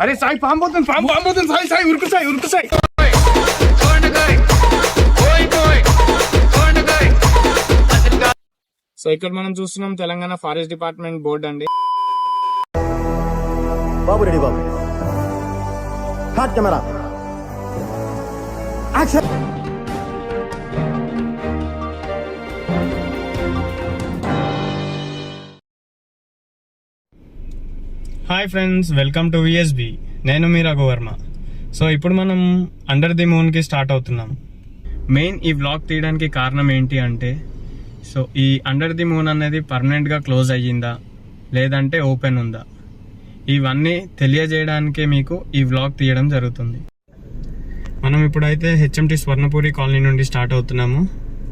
అరే సాయి పాము పోతుంది సాయి సాయి ఉరుకు సాయి. సో ఇక్కడ మనం చూస్తున్నాం తెలంగాణ ఫారెస్ట్ డిపార్ట్మెంట్ బోర్డు అండి. బాబు రెడీ బాబు, hot camera action. Hi friends, welcome to VSB. నేను మీ రఘువర్మ. సో ఇప్పుడు మనం అండర్ ది మూన్కి స్టార్ట్ అవుతున్నాం. మెయిన్ ఈ వ్లాగ్ తీయడానికి కారణం ఏంటి అంటే, సో ఈ అండర్ ది మూన్ అనేది పర్మనెంట్గా క్లోజ్ అయ్యిందా లేదంటే ఓపెన్ ఉందా, ఇవన్నీ తెలియజేయడానికే మీకు ఈ వ్లాగ్ తీయడం జరుగుతుంది. మనం ఇప్పుడైతే హెచ్ఎంటి స్వర్ణపురి కాలనీ నుండి స్టార్ట్ అవుతున్నాము.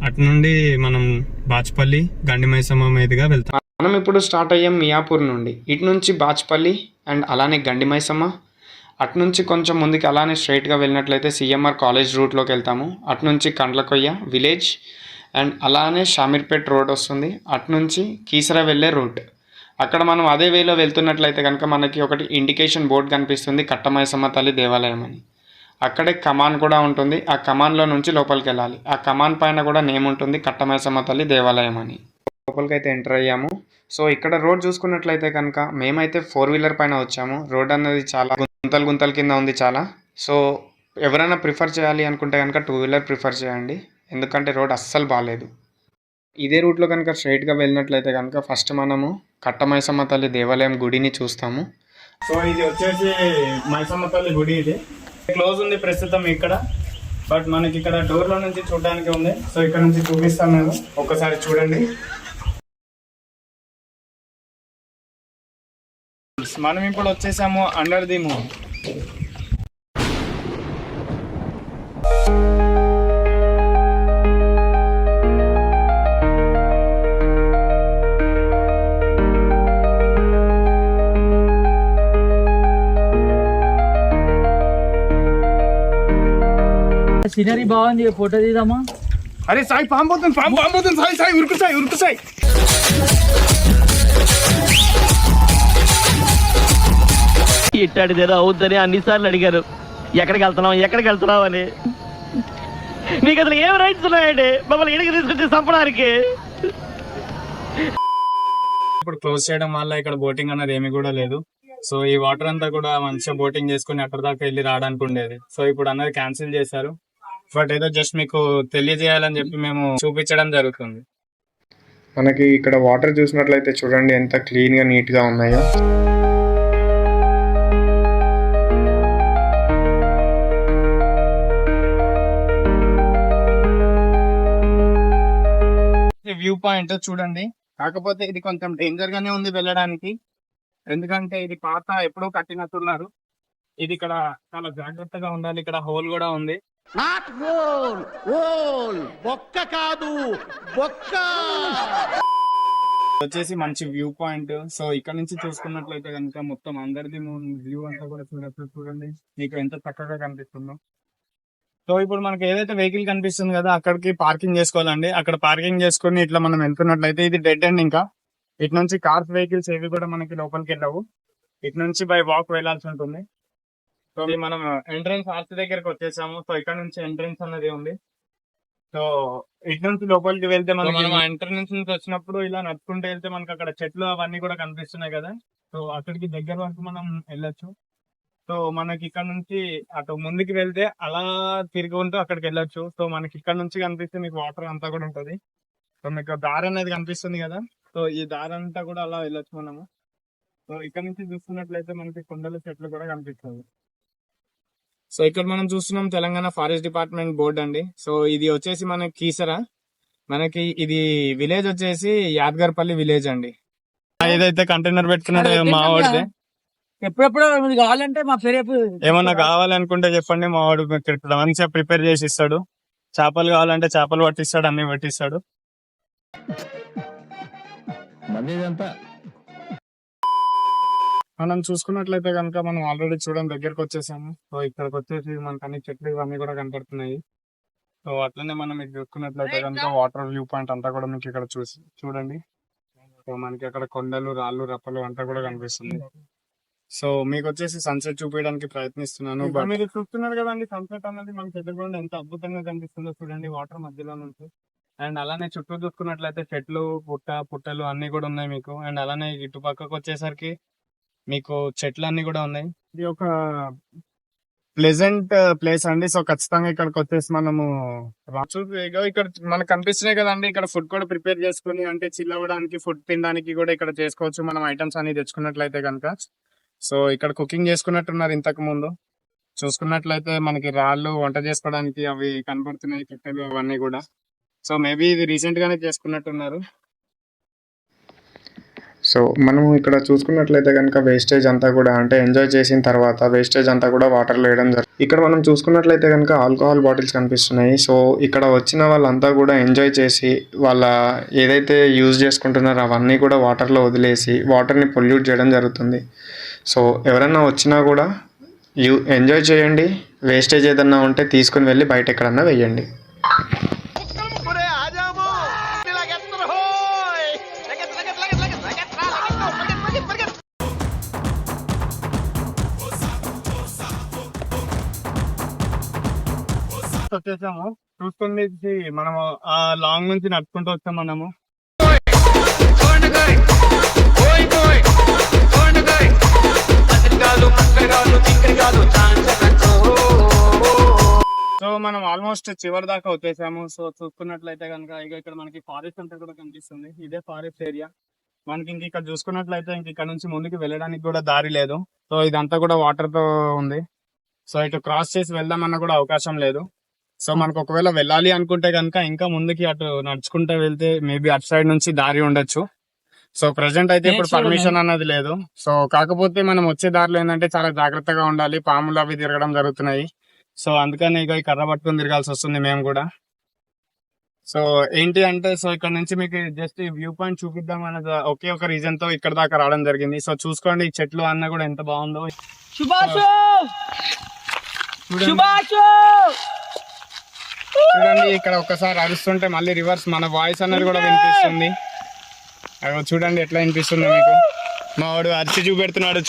అటు నుండి మనం బాచ్పల్లి గండిమైసమ్మ మీదుగా వెళ్తాం. మనం ఇప్పుడు స్టార్ట్ అయ్యాం మియాపూర్ నుండి. ఇటు నుంచి బాచ్పల్లి అండ్ అలానే గండిమైసమ్మ. అటు నుంచి కొంచెం ముందుకి అలానే స్ట్రైట్గా వెళ్ళినట్లయితే సిఎంఆర్ కాలేజ్ రూట్లోకి వెళ్తాము. అటు నుంచి కండ్లకొయ్య విలేజ్ అండ్ అలానే షామీర్పేట్ రోడ్ వస్తుంది. అటు నుంచి కీసరా వెళ్ళే రూట్. అక్కడ మనం అదే వేలో వెళ్తున్నట్లయితే కనుక మనకి ఒకటి ఇండికేషన్ బోర్డు కనిపిస్తుంది, కట్టమైసమ్మ తల్లి దేవాలయం అని. అక్కడే కమాన్ కూడా ఉంటుంది. ఆ కమాన్లో నుంచి లోపలికి వెళ్ళాలి. ఆ కమాన్ పైన కూడా నేమ్ ఉంటుంది, కట్టమైసమ్మ తల్లి దేవాలయం అని. లోపలికి అయితే ఎంటర్ అయ్యాము. సో ఇక్కడ రోడ్ చూసుకున్నట్లయితే కనుక మేమైతే 4-వీలర్ పైన వచ్చాము. రోడ్ అనేది చాలా గుంతల కింద ఉంది చాలా. సో ఎవరైనా ప్రిఫర్ చేయాలి అనుకుంటే కనుక 2-వీలర్ ప్రిఫర్ చేయండి, ఎందుకంటే రోడ్ అస్సలు బాగాలేదు. ఇదే రూట్లో కనుక స్ట్రైట్గా వెళ్ళినట్లయితే కనుక ఫస్ట్ మనము కట్టమైసమ్మ తల్లి దేవాలయం గుడిని చూస్తాము. సో ఇది వచ్చేసి మైసమ్మ తల్లి గుడి. ఇది క్లోజ్ ఉంది ప్రస్తుతం ఇక్కడ, బట్ మనకి ఇక్కడ డోర్లో నుంచి చూడడానికి ఉంది. సో ఇక్కడ నుంచి చూపిస్తాను నేను, ఒక్కసారి చూడండి. మనం ఇప్పుడు వచ్చేసాము అండర్ ది మూన్. సీనరీ బాగుంది, ఫోటో తీద్దామా? అరే సాయి పాము పోతుంది సాయి సాయి ఉరుకు సాయి. ఇట్టాడిదేదో అవుద్దని అన్నిసార్లు అడిగారు, ఎక్కడికి వెళ్తున్నావు అని. నీకు అసలు ఏం రైట్స్ ఉన్నాయండి మమ్మల్ని ఇడికి తీసుకొచ్చి చంపడానికి? ఇప్పుడు క్లోజ్ చేయడం వల్ల ఇక్కడ బోటింగ్ అనేది ఏమి కూడా లేదు. సో ఈ వాటర్ అంతా కూడా మంచిగా బోటింగ్ చేసుకుని అక్కడ దాకా వెళ్ళి రావడానికి ఉండేది. సో ఇప్పుడు అన్నది క్యాన్సిల్ చేశారు. బట్ ఏదో జస్ట్ మీకు తెలియజేయాలని చెప్పి మేము చూపించడం జరుగుతుంది. మనకి ఇక్కడ వాటర్ చూసినట్లయితే చూడండి ఎంత క్లీన్ గా నీట్ గా ఉన్నాయో. వ్యూ పాయింట్ చూడండి, కాకపోతే ఇది కొంచెం డేంజర్ గానే ఉంది వెళ్ళడానికి, ఎందుకంటే ఇది పాత ఎప్పుడో కట్టినట్టున్నారు. ఇది ఇక్కడ చాలా జాగ్రత్తగా ఉండాలి. ఇక్కడ హోల్ కూడా ఉంది. వచ్చేసి మంచి వ్యూ పాయింట్. సో ఇక్కడ నుంచి చూసుకున్నట్లయితే కనుక మొత్తం అందరిది వ్యూ అంతా కూడా చూడండి మీకు ఎంత చక్కగా కనిపిస్తుందో. సో ఇప్పుడు మనకి ఏదైతే వెహికల్ కనిపిస్తుంది కదా, అక్కడికి పార్కింగ్ చేసుకోవాలండి. అక్కడ పార్కింగ్ చేసుకుని ఇట్లా మనం వెళ్తున్నట్లయితే ఇది డెడ్ ఎండ్. ఇంకా ఇటు నుంచి కార్స్ వెహికల్స్ ఏవి కూడా మనకి లోపలికి వెళ్ళవు. ఇటు నుంచి బై వాక్ వెళ్లాల్సి ఉంటుంది. సో మనం ఎంట్రన్స్ ఆర్చ్ దగ్గరకు వచ్చేసాము. సో ఇక్కడ నుంచి ఎంట్రన్స్ అనేది ఉంది. సో ఇటు నుంచి లోపలికి వెళ్తే మనం ఎంట్రన్స్ నుంచి వచ్చినప్పుడు ఇలా నడుచుకుంటూ వెళ్తే మనకి అక్కడ చెట్లు అవన్నీ కూడా కనిపిస్తున్నాయి కదా. సో అక్కడికి దగ్గర వరకు మనం వెళ్ళొచ్చు. సో మనకి ఇక్కడ నుంచి అటు ముందుకు వెళ్తే అలా తిరుగుకుంటూ అక్కడికి వెళ్ళొచ్చు. సో మనకి ఇక్కడ నుంచి కనిపిస్తే మీకు వాటర్ అంతా కూడా ఉంటది. సో మీకు దారి అనేది కనిపిస్తుంది కదా, సో ఈ దారి అంతా కూడా అలా వెళ్ళొచ్చు మనము. సో ఇక్కడ నుంచి చూస్తున్నట్లయితే మనకి కొండల చెట్లు కూడా కనిపిస్తుంది. సో ఇక్కడ మనం చూస్తున్నాం తెలంగాణ ఫారెస్ట్ డిపార్ట్మెంట్ బోర్డు అండి. సో ఇది వచ్చేసి మనకి కీసరా, మనకి ఇది విలేజ్ వచ్చేసి యాద్గర్పల్లి విలేజ్ అండి. ఏదైతే కంటైనర్ పెట్టుకున్నాడో మా వాడితే, ఎప్పుడెప్పుడు కావాలంటే మా పేరు ఏమన్నా కావాలనుకుంటే చెప్పండి, మా వాడు ఇక్కడ మంచిగా ప్రిపేర్ చేసి ఇస్తాడు. చేపలు కావాలంటే చేపలు పట్టిస్తాడు, అన్ని పట్టిస్తాడు. మనం చూసుకున్నట్లయితే కనుక మనం ఆల్రెడీ చూడడం దగ్గరకు వచ్చేసాము. సో ఇక్కడికి వచ్చేసి మనకు అన్ని చెట్లు ఇవన్నీ కూడా కనపడుతున్నాయి. సో అట్లనే మనం ఇక్కడ చూసుకున్నట్లయితే కనుక వాటర్ వ్యూ పాయింట్ అంతా కూడా మీకు ఇక్కడ చూడండి. సో మనకి అక్కడ కొండలు, రాళ్ళు, రప్పలు అంతా కూడా కనిపిస్తుంది. సో మీకు వచ్చేసి సన్సెట్ చూపించడానికి ప్రయత్నిస్తున్నాను. బట్ మీరు చూస్తున్నారు కదండి, సన్సెట్ అన్నది మనకి ఎదురుగుండా ఎంత అద్భుతంగా కనిపిస్తుందో చూడండి, వాటర్ మధ్యలో నుంచి. అండ్ అలానే చుట్టూ చూసుకున్నట్లయితే చెట్లు, పుట్టలు అన్ని కూడా ఉన్నాయి మీకు. అండ్ అలానే ఇటు పక్కకు వచ్చేసరికి మీకు చెట్లు అన్ని కూడా ఉన్నాయి. ఇది ఒక ప్లెజెంట్ ప్లేస్ అండి. సో ఖచ్చితంగా ఇక్కడికి వచ్చేసి మనము రాచు ఇక్కడ మనకు కనిపిస్తున్నాయి కదండి, ఇక్కడ ఫుడ్ కూడా ప్రిపేర్ చేసుకుని అంటే చిల్ అవ్వడానికి, ఫుడ్ తినడానికి కూడా ఇక్కడ చేసుకోవచ్చు మనం ఐటమ్స్ అన్ని తెచ్చుకున్నట్లయితే కనుక. సో ఇక్కడ కుకింగ్ చేసుకున్నట్టున్నారు ఇంతకు ముందు. చూసుకున్నట్లయితే మనకి రాళ్ళు వంట చేసుకోవడానికి అవి కనబడుతున్నాయి, కట్టెలు అవన్నీ కూడా. సో మేబీ ఇది రీసెంట్ గానే చేసుకున్నట్టున్నారు. సో మనం ఇక్కడ చూసుకున్నట్లయితే కనుక వేస్టేజ్ అంతా కూడా అంటే ఎంజాయ్ చేసిన తర్వాత వేస్టేజ్ అంతా కూడా వాటర్లో వేయడం జరుగుతుంది. ఇక్కడ మనం చూసుకున్నట్లయితే కనుక ఆల్కహాల్ బాటిల్స్ కనిపిస్తున్నాయి. సో ఇక్కడ వచ్చిన వాళ్ళంతా కూడా ఎంజాయ్ చేసి వాళ్ళ ఏదైతే యూజ్ చేసుకుంటున్నారో అవన్నీ కూడా వాటర్లో వదిలేసి వాటర్ని పొల్యూట్ చేయడం జరుగుతుంది. సో ఎవరైనా వచ్చినా కూడా ఎంజాయ్ చేయండి. వేస్టేజ్ ఏదన్నా ఉంటే తీసుకుని వెళ్ళి బయట ఎక్కడన్నా వేయండి. వచ్చేసాము, చూసుకుని మనము ఆ లాంగ్ నుంచి నడుచుకుంటూ వచ్చాం మనము. సో మనం ఆల్మోస్ట్ చివరి దాకా వచ్చేసాము. సో చూసుకున్నట్లయితే కనుక ఇక ఇక్కడ మనకి ఫారెస్ట్ అంతా కూడా కనిపిస్తుంది. ఇదే ఫారెస్ట్ ఏరియా మనకి. ఇంక ఇక్కడ చూసుకున్నట్లయితే ఇంక ఇక్కడ నుంచి ముందుకు వెళ్ళడానికి కూడా దారి లేదు. సో ఇదంతా కూడా వాటర్ తో ఉంది. సో ఇటు క్రాస్ చేసి వెళ్దామన్నా కూడా అవకాశం లేదు. సో మనకు ఒకవేళ వెళ్ళాలి అనుకుంటే కనుక ఇంకా ముందుకి అటు నడుచుకుంటూ వెళ్తే మేబీ అటు సైడ్ నుంచి దారి ఉండొచ్చు. సో ప్రెసెంట్ అయితే ఇప్పుడు పర్మిషన్ అన్నది లేదు. సో కాకపోతే మనం వచ్చే దారిలో ఏంటంటే చాలా జాగ్రత్తగా ఉండాలి, పాములు అవి తిరగడం జరుగుతున్నాయి. సో అందుకని ఇక ఈ కర్ర పట్టుకుని తిరగాల్సి వస్తుంది మేము కూడా. సో ఏంటి అంటే సో ఇక్కడ నుంచి మీకు జస్ట్ ఈ వ్యూ పాయింట్ చూపిద్దాం అన్నది ఒకే ఒక రీజన్ తో ఇక్కడ దాకా రావడం జరిగింది. సో చూసుకోండి ఈ చెట్లు అన్న కూడా ఎంత బాగుందో. చూడండి ఇక్కడ ఒక్కసారి అరుస్తుంటే మళ్ళీ రివర్స్ మన వాయిస్ అన్నది కూడా వినిపిస్తుంది. అవి చూడండి ఎట్లా వినిపిస్తుందో మీకు. మా వాడు అరిచి చూపెడుతున్నాడు.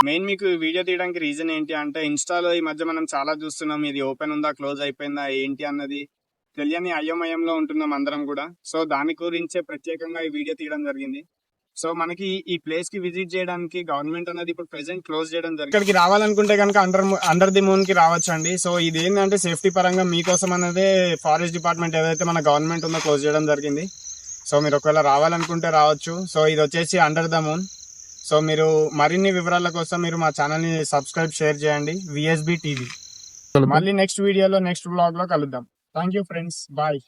మెయిన్ మీకు వీడియో తీయడానికి రీజన్ ఏంటి అంటే ఇన్స్టాలో ఈ మధ్య మనం చాలా చూస్తున్నాం, ఇది ఓపెన్ ఉందా క్లోజ్ అయిపోయిందా ఏంటి అన్నది తెలియని అయోమయంలో ఉంటున్నాం అందరం కూడా. సో దాని గురించే ప్రత్యేకంగా ఈ వీడియో తీయడం జరిగింది. సో మనకి ఈ ప్లేస్ కి విజిట్ చేయడానికి గవర్నమెంట్ అనేది ఇప్పుడు ప్రెసెంట్ క్లోజ్ చేయడం జరిగింది. ఇక్కడికి రావాలనుకుంటే కనుక అండర్ ది మూన్ కి రావచ్చండి. సో ఇది ఏంటంటే సేఫ్టీ పరంగా మీకోసం అనేది ఫారెస్ట్ డిపార్ట్మెంట్ ఏదైతే మన గవర్నమెంట్ ఉందో క్లోజ్ చేయడం జరిగింది. సో మీరు ఒకవేళ రావాలనుకుంటే రావచ్చు. సో ఇది వచ్చేసి అండర్ ద మూన్. సో మీరు మరిన్ని వివరాల కోసం మీరు మా ఛానల్ ని సబ్స్క్రైబ్, షేర్ చేయండి. VSB TV. మళ్ళీ నెక్స్ట్ వీడియోలో నెక్స్ట్ బ్లాగ్ లో కలుద్దాం. Thank you friends, bye.